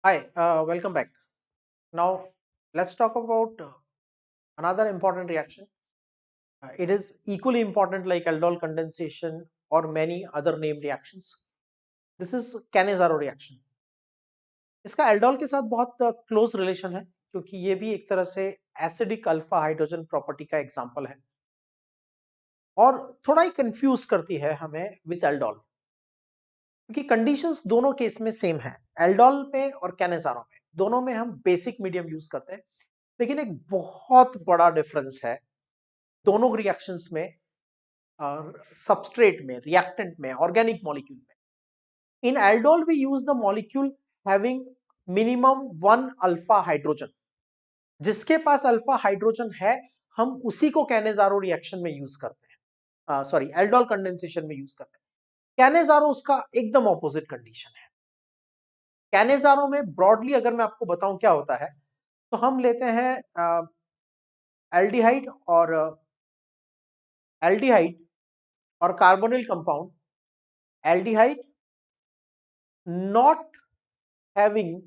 Hi, welcome back. Now, let's talk about another important reaction. It is equally important like aldol condensation or many other named reactions. This is Cannizzaro reaction. इसका aldol के साथ बहुत close relation है क्योंकि ये भी एक तरह से एसिडिक अल्फा हाइड्रोजन प्रॉपर्टी का एग्जांपल है और थोड़ा ही कंफ्यूज करती है हमें विद एल्डोल क्योंकि कंडीशंस दोनों केस में सेम है। एल्डोल में और कैनेजारो में दोनों में हम बेसिक मीडियम यूज करते हैं, लेकिन एक बहुत बड़ा डिफरेंस है दोनों रिएक्शंस में, सबस्ट्रेट में, रिएक्टेंट में, ऑर्गेनिक मॉलिक्यूल में। In aldol we use the molecule having minimum 1 alpha hydrogen. जिसके पास अल्फा हाइड्रोजन है हम उसी को कैनेजारो रिएक्शन में यूज करते हैं, सॉरी एल्डोल कंडेंसेशन में यूज करते हैं। कैनेजारो उसका एकदम ऑपोजिट कंडीशन है। कैनेजारो में ब्रॉडली अगर मैं आपको बताऊं क्या होता है, तो हम लेते हैं एल्डिहाइड और एल्डिहाइड और carbonyl compound. Aldehyde not having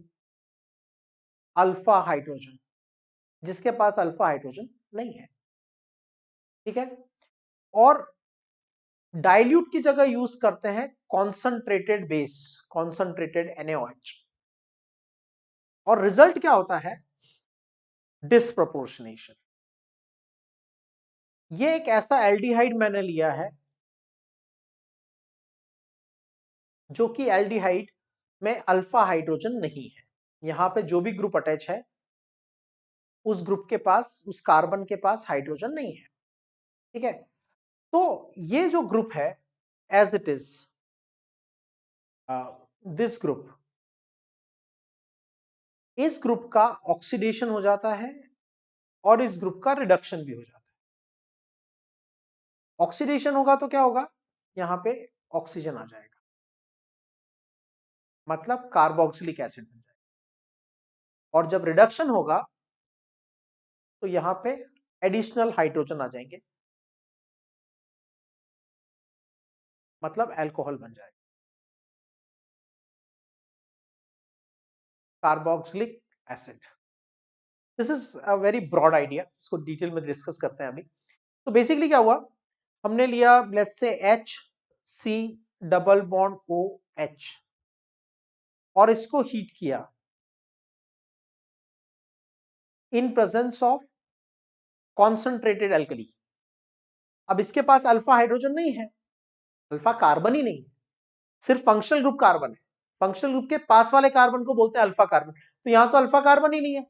alpha hydrogen, जिसके पास अल्फा हाइड्रोजन नहीं है, ठीक है। और डाइल्यूट की जगह यूज करते हैं कॉन्संट्रेटेड बेस, कॉन्संट्रेटेड NaOH। और रिजल्ट क्या होता है? डिस्प्रोपोर्शनेशन। ये एक ऐसा एल्डिहाइड मैंने लिया है जो कि एल्डिहाइड में अल्फा हाइड्रोजन नहीं है। यहां पे जो भी ग्रुप अटैच है उस ग्रुप के पास, उस कार्बन के पास हाइड्रोजन नहीं है, ठीक है। तो ये जो ग्रुप है, as it is this group, इस ग्रुप का ऑक्सीडेशन हो जाता है और इस ग्रुप का रिडक्शन भी हो जाता है। ऑक्सीडेशन होगा तो क्या होगा? यहां पे ऑक्सीजन आ जाएगा, मतलब कार्बोक्सिलिक एसिड बन जाएगा। और जब रिडक्शन होगा तो यहां पे एडिशनल हाइड्रोजन आ जाएंगे, मतलब अल्कोहल बन जाएगा, carboxylic acid. This is a very broad idea, इसको डिटेल में डिस्कस करते हैं अभी। तो बेसिकली क्या हुआ, हमने लिया let's say HC double bond OH और इसको हीट किया इन प्रेजेंस ऑफ कॉन्सेंट्रेटेड अल्कली। अब इसके पास अल्फा हाइड्रोजन नहीं है, अल्फा कार्बन ही नहीं है, सिर्फ फंक्शनल ग्रुप कार्बन है। फंक्शनल ग्रुप के पास वाले कार्बन को बोलते हैं अल्फा कार्बन, तो यहां तो अल्फा कार्बन ही नहीं है।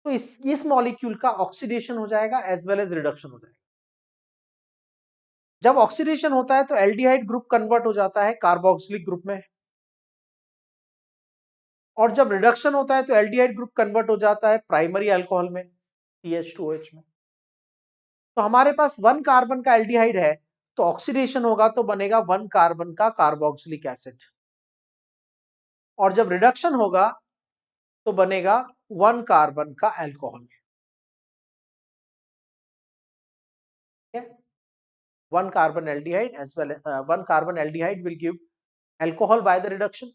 तो इस मॉलिक्यूल का ऑक्सीडेशन हो जाएगा एज वेल एज रिडक्शन हो जाएगा। जब ऑक्सीडेशन होता है तो एल्डिहाइड ग्रुप कन्वर्ट हो जाता है कार्बोक्सिलिक ग्रुप में, और जब रिडक्शन होता है तो एल्डिहाइड ग्रुप कन्वर्ट हो जाता है प्राइमरी अल्कोहल में, CH2OH में। तो हमारे पास 1 कार्बन का एल्डिहाइड है, तो ऑक्सीडेशन होगा तो बनेगा 1 कार्बन का कार्बोक्सिलिक एसिड, और जब रिडक्शन होगा तो बनेगा 1 कार्बन का alcohol. 1 carbon aldehyde as well as 1 carbon aldehyde will give alcohol by the reduction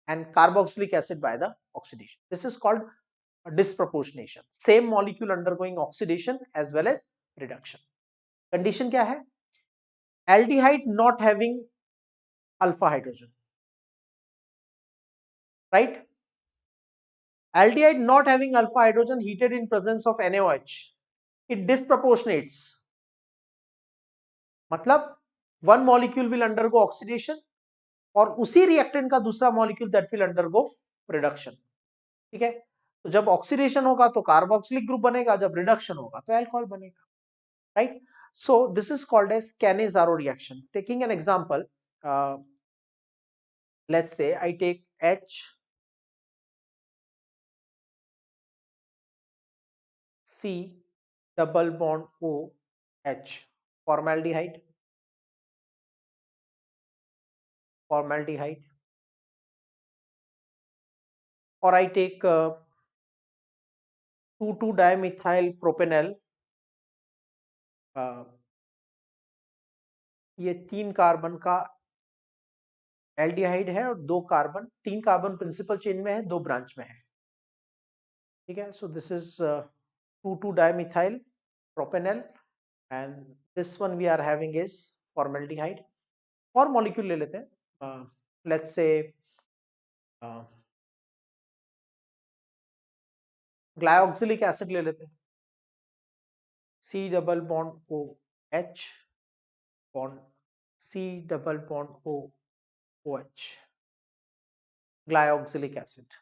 and carboxylic acid by the oxidation. This is called disproportionation. Same molecule undergoing oxidation as well as reduction. Condition क्या है? Aldehyde not having alpha hydrogen, right? Aldehyde not having alpha hydrogen heated in presence of NaOH, it disproportionates. मतलब one molecule will undergo oxidation और उसी reactant का दूसरा molecule that will undergo reduction, ठीक है। तो जब ऑक्सीडेशन होगा तो कार्बोक्सिलिक ग्रुप बनेगा, जब रिडक्शन होगा तो अल्कोहल बनेगा, right. So this is called as Cannizzaro reaction. Taking an example, let's say I take HC double bond OH, formaldehyde, formaldehyde, और आई टेक 2,2-डायमिथाइल प्रोपेनल। ये 3 कार्बन का एल्डिहाइड है और 3 कार्बन प्रिंसिपल चेन में है, 2 ब्रांच में है। ठीक है, so this is 2,2 dimethyl propanal and this one we are having is formaldehyde. और मॉलिक्यूल ले लेते हैं, लेट्स से ग्लाइऑक्सिलिक एसिड ले लेते हैं, C double bond O H bond C double bond O OH, glyoxylic acid.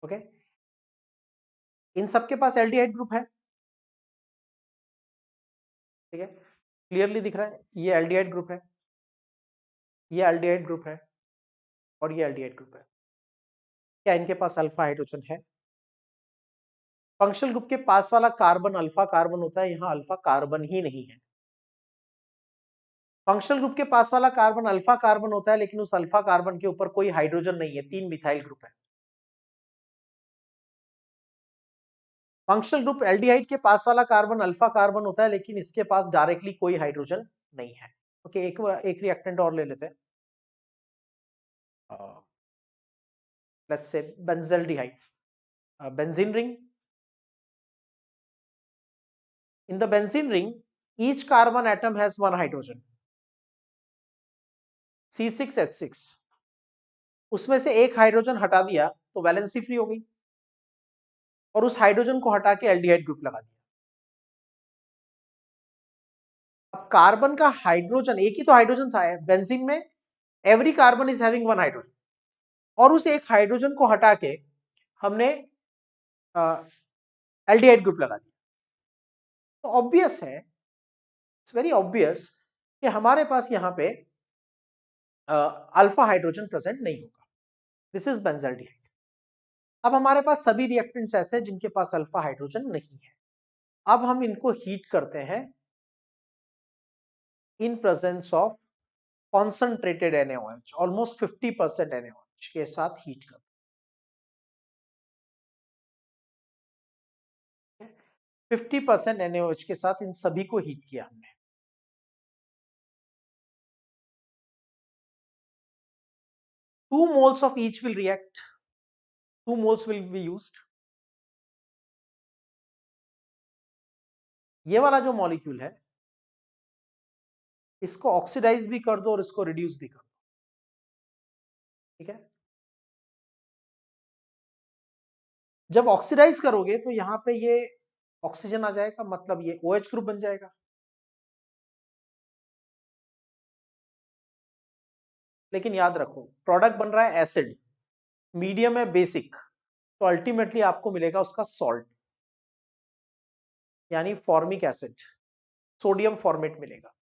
Okay, इन सबके पास एल्डिहाइड ग्रुप है। ठीक है, क्लियरली दिख रहा है, ये एल्डिहाइड ग्रुप है, ये एल्डिहाइड ग्रुप है और ये एल्डिहाइड ग्रुप है। क्या इनके पास अल्फा हाइड्रोजन है? फंक्शनल ग्रुप के पास वाला कार्बन अल्फा कार्बन होता है, यहाँ अल्फा कार्बन ही नहीं है। फंक्शनल ग्रुप के पास वाला कार्बन अल्फा कार्बन होता है, लेकिन उस अल्फा कार्बन के ऊपर कोई हाइड्रोजन नहीं है, 3 मिथाइल ग्रुप है। फंक्शनल ग्रुप एल्डिहाइड के पास वाला कार्बन अल्फा कार्बन होता है, लेकिन इसके पास डायरेक्टली कोई हाइड्रोजन नहीं है। ओके, एक रिएक्टेंट और ले लेते हैं, let's say benzaldehyde, benzene ring. In the benzene ring, each carbon atom has one hydrogen, C6H6। उसमें से एक हाइड्रोजन हटा दिया तो वैलेंसी फ्री हो गई, और उस हाइड्रोजन को हटा के एल्डिहाइड ग्रुप लगा दिया। अब कार्बन का हाइड्रोजन, एक ही तो हाइड्रोजन था बेंजीन में, every carbon is having one hydrogen, और उस एक हाइड्रोजन को हटा के हमने एल्डिहाइड ग्रुप लगा दिया। तो ऑब्वियस है, इट्स वेरी ऑब्वियस कि हमारे पास यहाँ पे अल्फा हाइड्रोजन प्रेजेंट नहीं होगा। This is benzaldehyde. अब हमारे पास सभी रिएक्टेंट्स ऐसे हैं जिनके पास अल्फा हाइड्रोजन नहीं है। अब हम इनको हीट करते हैं in presence of concentrated NaOH, almost 50% NaOH के साथ हीट करते हैं। 50% NaOH के साथ इन सभी को हीट किया हमने। 2 moles of each will react, 2 moles will be used। ये वाला जो मॉलिक्यूल है, इसको ऑक्सीडाइज भी कर दो और इसको रिड्यूस भी कर दो। ठीक है, जब ऑक्सीडाइज करोगे तो यहां पे ये ऑक्सीजन आ जाएगा, मतलब ये OH ग्रुप बन जाएगा। लेकिन याद रखो, प्रोडक्ट बन रहा है एसिड, मीडियम है बेसिक, तो अल्टीमेटली आपको मिलेगा उसका सॉल्ट, यानी फॉर्मिक एसिड, सोडियम फॉर्मेट मिलेगा।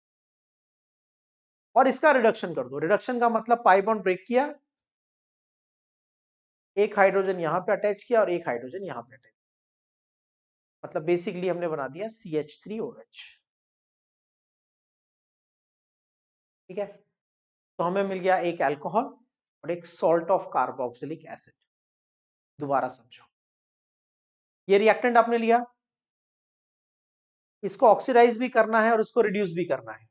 और इसका रिडक्शन कर दो। रिडक्शन का मतलब पाई बॉन्ड ब्रेक किया, एक हाइड्रोजन यहां पे अटैच किया और एक हाइड्रोजन यहां पे अटैच, मतलब बेसिकली हमने बना दिया CH3OH। ठीक है, तो हमें मिल गया एक अल्कोहल और एक सॉल्ट ऑफ कार्बोक्सिलिक एसिड। दोबारा समझो, ये रिएक्टेंट आपने लिया, इसको ऑक्सीडाइज भी करना है और इसको रिड्यूस भी करना है।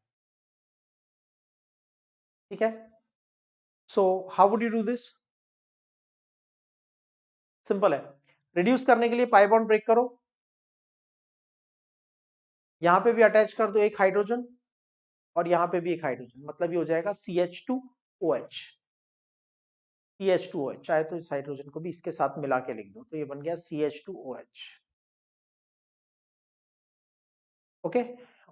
ठीक है, so how would you do this? Simple है, रिड्यूस करने के लिए पाई बॉन्ड ब्रेक करो, यहां पे भी अटैच कर दो एक हाइड्रोजन और यहां पे भी एक हाइड्रोजन, मतलब ये हो जाएगा CH2OH। CH2OH, चाहे तो इस हाइड्रोजन को भी इसके साथ मिला के लिख दो, तो ये बन गया CH2OH। ओके,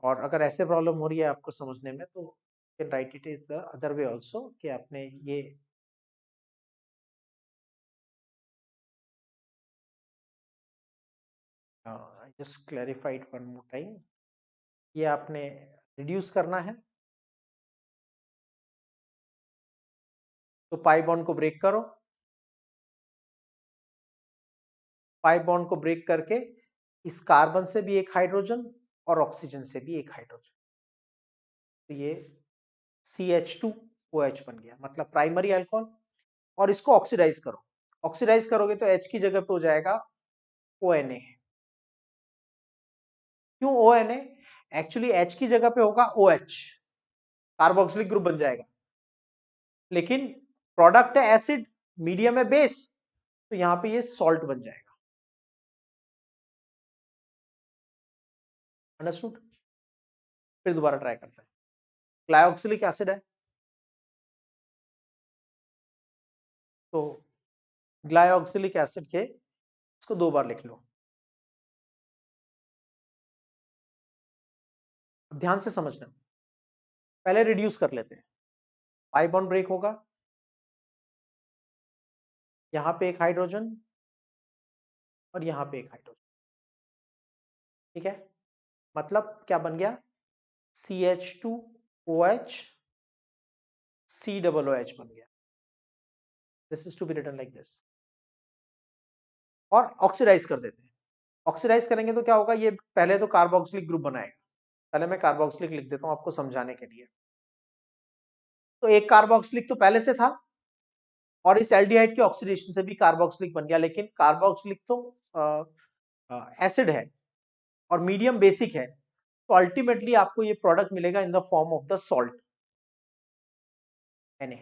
और अगर ऐसे प्रॉब्लम हो रही है आपको समझने में, तो can write it is the other way also, कि आपने ये I just clarified one more time, ये आपने रिड्यूस करना है, तो पाई बॉन्ड को ब्रेक करो, पाई बॉन्ड को ब्रेक करके इस कार्बन से भी एक हाइड्रोजन और ऑक्सीजन से भी एक हाइड्रोजन, तो ये CH2OH बन गया, मतलब प्राइमरी अल्कोहल। और इसको ऑक्सीडाइज करो, ऑक्सीडाइज करोगे तो H की जगह पे हो जाएगा ONA। क्यों ONA? एक्चुअली H की जगह पे होगा OH, कार्बोक्सिलिक ग्रुप बन जाएगा, लेकिन प्रोडक्ट है एसिड, मीडियम है बेस, तो यहां पे ये सॉल्ट बन जाएगा। अंडरस्टूड? फिर दोबारा ट्राई करते हैं। ग्लाइऑक्सिलिक एसिड है, तो ग्लाइऑक्सिलिक एसिड के इसको 2 बार लिख लो। ध्यान से समझना, पहले रिड्यूस कर लेते हैं। पाई बॉन्ड ब्रेक होगा, यहां पे एक हाइड्रोजन और यहां पे एक हाइड्रोजन, ठीक है? मतलब क्या बन गया? CH2OH COOH बन गया। This is to be written like this. और ऑक्सीडाइज कर देते हैं। ऑक्सीडाइज करेंगे तो क्या होगा? ये पहले तो कार्बोक्सिलिक ग्रुप बनाएगा। पहले मैं कार्बोक्सिलिक लिख देता हूं आपको समझाने के लिए। तो एक कार्बोक्सिलिक तो पहले से था, और इस एल्डिहाइड के ऑक्सीडेशन से भी कार्बोक्सिलिक बन गया, लेकिन कार्बोक्सिलिक तो एसिड है और मीडियम बेसिक है, तो अल्टीमेटली आपको ये प्रोडक्ट मिलेगा in the form of the salt, Na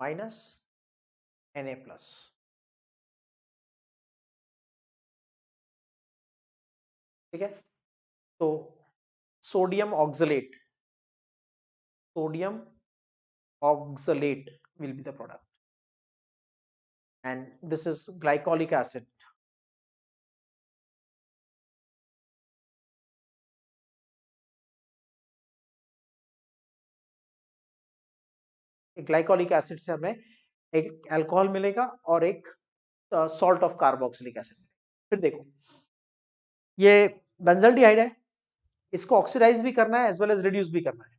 minus Na plus. ठीक है? तो sodium oxalate, sodium oxalate will be the product, and this is glycolic acid. Glycolic acid से हमें एक अल्कोहल मिलेगा और एक सॉल्ट ऑफ कार्बोक्सिलिक एसिड। फिर देखो, ये बेंजल्डिहाइड है, इसको ऑक्सीडाइज भी करना है एज वेल एज रिड्यूस भी करना है।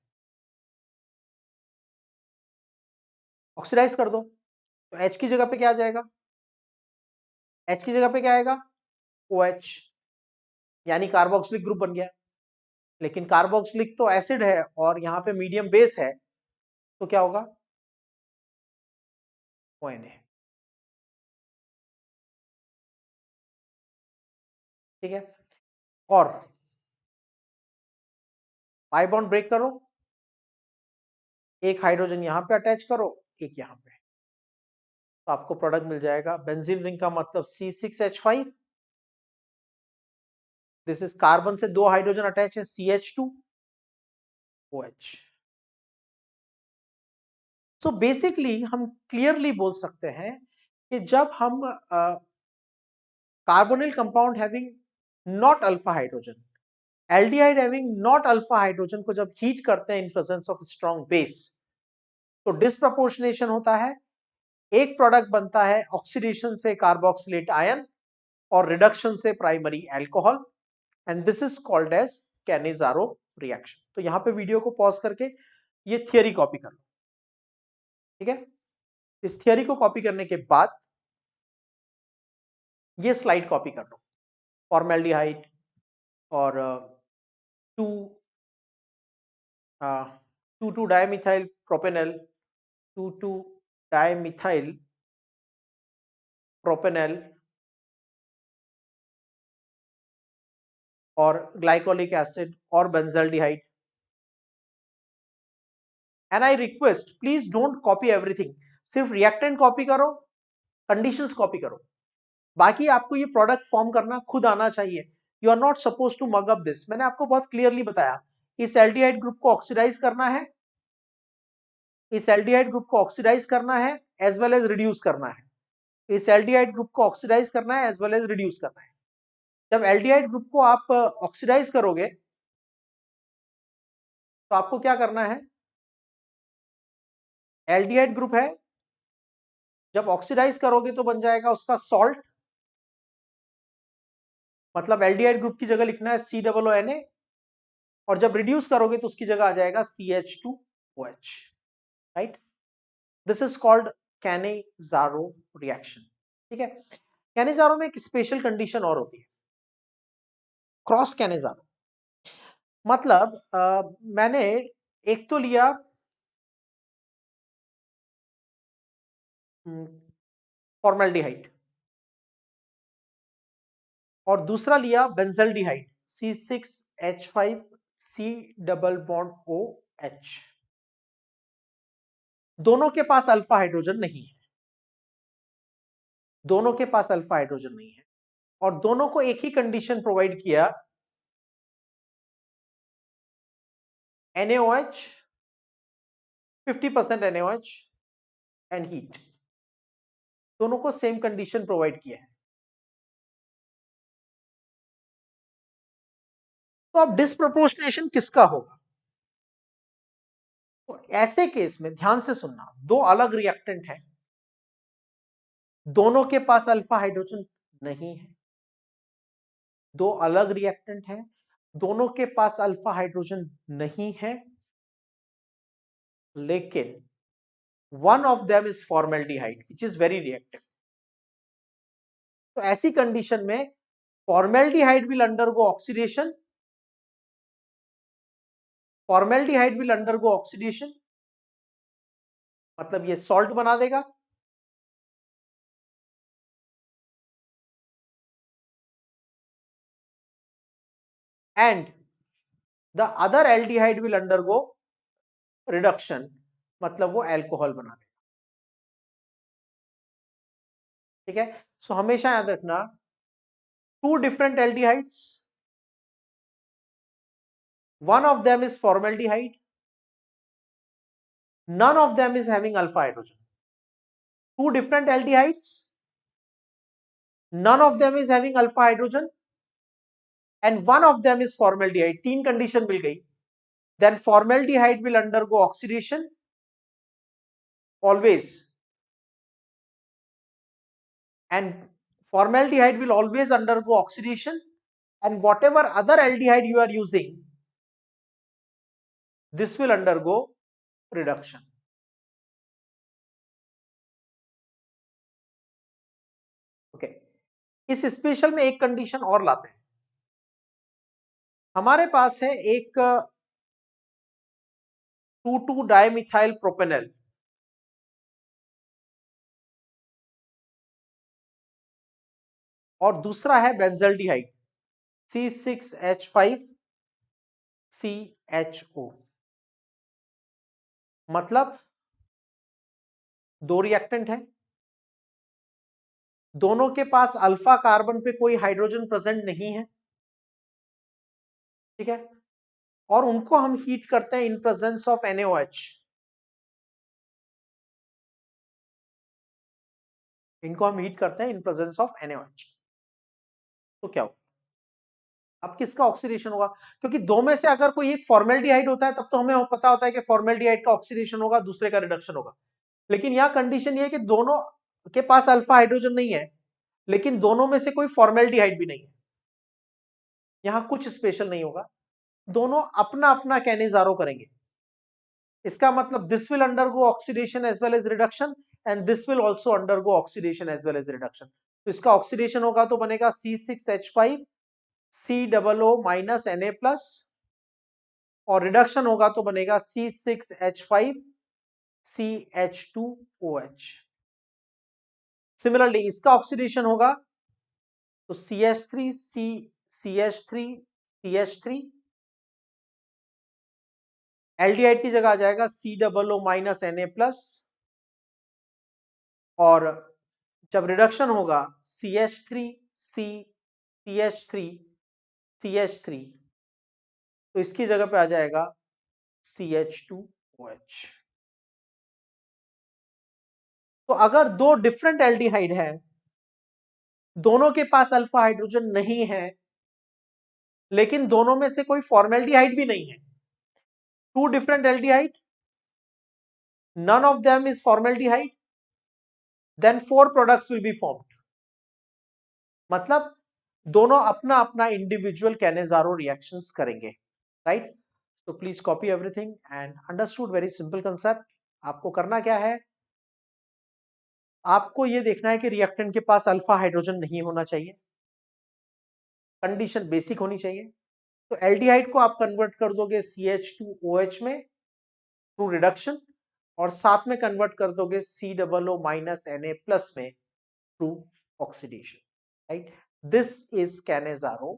ऑक्सीडाइज कर दो तो H की जगह पे क्या आ जाएगा? H की जगह पे क्या आएगा? OH, यानी कार्बोक्सिलिक ग्रुप बन गया। लेकिन कार्बोक्सिलिक तो एसिड है और यहाँ पे मीडियम बेस है, तो क्या होगा? ONA। ठीक है? और पाई बॉन्ड ब्रेक करो, एक हाइड्रोजन यहां पे अटैच करो, एक यहां पे, तो आपको प्रोडक्ट मिल जाएगा। बेंजीन रिंग का मतलब C6H5, दिस इज कार्बन से 2 हाइड्रोजन अटैच है, CH2OH। सो बेसिकली हम क्लियरली बोल सकते हैं कि जब हम carbonyl compound having not alpha hydrogen, aldehyde having not alpha hydrogen को जब हीट करते हैं in presence of strong base, तो डिस्प्रपोर्शनेशन होता है, एक प्रोडक्ट बनता है ऑक्सीडेशन से कार्बोक्सिलेट आयन और रिडक्शन से primary alcohol, and this is called as Cannizzaro reaction. तो यहां पे वीडियो को पॉज करके ये थियरी कॉपी कर लो। ठीक है? इस थियरी को कॉपी करने के बाद ये स्लाइड कॉपी कर लो। फॉर्मेल्डिहाइड और two two two dimethyl propanal, two two dimethyl propanal और ग्लाइकोलिक एसिड और benzaldehyde. And I request please don't copy everything, सिर्फ रिएक्टेंट कॉपी करो, कंडीशंस कॉपी करो, बाकी आपको ये प्रोडक्ट फॉर्म करना खुद आना चाहिए। You are not suppose to mug up this. मैंने आपको बहुत क्लियरली बताया, इस एल्डिहाइड ग्रुप को ऑक्सीडाइज करना है, इस एल्डिहाइड ग्रुप को ऑक्सीडाइज करना है एज वेल एज रिड्यूस करना है, इस एल्डिहाइड ग्रुप को ऑक्सीडाइज करना है एज वेल एज रिड्यूस करना है। जब एल्डिहाइड ग्रुप को आप ऑक्सीडाइज करोगे तो आपको क्या करना है? एल्डिहाइड ग्रुप है, जब ऑक्सीडाइज करोगे तो बन जाएगा उसका सॉल्ट, मतलब एल्डिहाइड ग्रुप की जगह लिखना है COONA, और जब रिड्यूस करोगे तो उसकी जगह आ जाएगा CH2OH। Right? This is called Cannizzaro reaction. ठीक है? कैनिजारो में एक स्पेशल कंडीशन और होती है, क्रॉस कैनिजारो। मतलब मैंने एक तो लिया फॉर्मेल्डिहाइड और दूसरा लिया benzaldehyde C6H5 C double bond OH। दोनों के पास अल्फा हाइड्रोजन नहीं है, दोनों के पास अल्फा हाइड्रोजन नहीं है, और दोनों को एक ही कंडीशन प्रोवाइड किया, NaOH, 50% NaOH एंड हीट, दोनों को सेम कंडीशन प्रोवाइड किया है। तो अब डिस्प्रोपोर्शनेशन किसका होगा? तो ऐसे केस में ध्यान से सुनना, दो अलग रिएक्टेंट हैं, दोनों के पास अल्फा हाइड्रोजन नहीं है, दो अलग रिएक्टेंट हैं, दोनों के पास अल्फा हाइड्रोजन नहीं है, लेकिन one of them is formaldehyde which is very reactive। तो ऐसी कंडीशन में formaldehyde will undergo oxidation, formaldehyde will undergo oxidation मतलब ये सॉल्ट बना देगा, and the other aldehyde will undergo reduction मतलब वो अल्कोहल बना देगा। ठीक है, सो हमेशा याद रखना, two different aldehydes, one of them is formaldehyde, none of them is having alpha hydrogen। Two different aldehydes, none of them is having alpha hydrogen and one of them is formaldehyde। तीन condition मिल गई, then formaldehyde will undergo oxidation always, and formaldehyde will always undergo oxidation, and whatever other aldehyde you are using, this will undergo reduction। Okay, इस special में एक condition और लाते हैं। हमारे पास है एक 2,2 डाइमिथाइल प्रोपेनल, और दूसरा है बेंजल्डिहाइड C6H5CHO। मतलब दो रिएक्टेंट है, दोनों के पास अल्फा कार्बन पे कोई हाइड्रोजन प्रेजेंट नहीं है, ठीक है, और उनको हम हीट करते हैं इन प्रेजेंस ऑफ NaOH। इनको हम हीट करते हैं इन प्रेजेंस ऑफ NaOH। तो क्या होगा? अब किसका ऑक्सीडेशन होगा? क्योंकि दो में से अगर कोई एक फॉर्मेल्डिहाइड होता है तब तो हमें पता होता है कि फॉर्मेल्डिहाइड का ऑक्सीडेशन होगा, दूसरे का रिडक्शन होगा। लेकिन यहां कंडीशन ये है कि दोनों के पास अल्फा हाइड्रोजन नहीं है, लेकिन दोनों में से कोई फॉर्मेल्डिहाइड भी नहीं है। यहां कुछ स्पेशल नहीं होगा, दोनों अपना अपना कैनेजारो करेंगे। इसका मतलब this will undergo oxidation as well as reduction and this will also undergo oxidation as well as reduction. तो इसका ऑक्सीडेशन होगा तो बनेगा C6H5 COO minus Na plus, और रिडक्शन होगा तो बनेगा C6H5 CH2OH। सिमिलरली इसका ऑक्सीडेशन होगा तो CH3 CH3 CH3, एल्डिहाइड की जगह आ जाएगा COO माइनस Na प्लस, और जब रिडक्शन होगा CH3 CH3 CH3, तो इसकी जगह पे आ जाएगा CH2OH। तो अगर दो डिफरेंट एल्डिहाइड है, दोनों के पास अल्फा हाइड्रोजन नहीं है, लेकिन दोनों में से कोई फॉर्मेल्डिहाइड भी नहीं है, two different aldehyde, none of them is formaldehyde, then four products will be formed। मतलब दोनों अपना अपना इंडिविजुअल कैनेजारो रिएक्शंस करेंगे, राइट। तो please copy everything and understood, very simple concept. आपको करना क्या है, आपको ये देखना है कि रिएक्टेंट के पास अल्फा हाइड्रोजन नहीं होना चाहिए, कंडीशन बेसिक होनी चाहिए। तो एल्डिहाइड को आप कन्वर्ट कर दोगे CH2OH में थ्रू रिडक्शन, और साथ में कन्वर्ट कर दोगे COO माइनस Na प्लस में through oxidation, right. This is Cannizzaro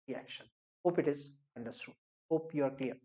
reaction. Hope it is understood. Hope you are clear.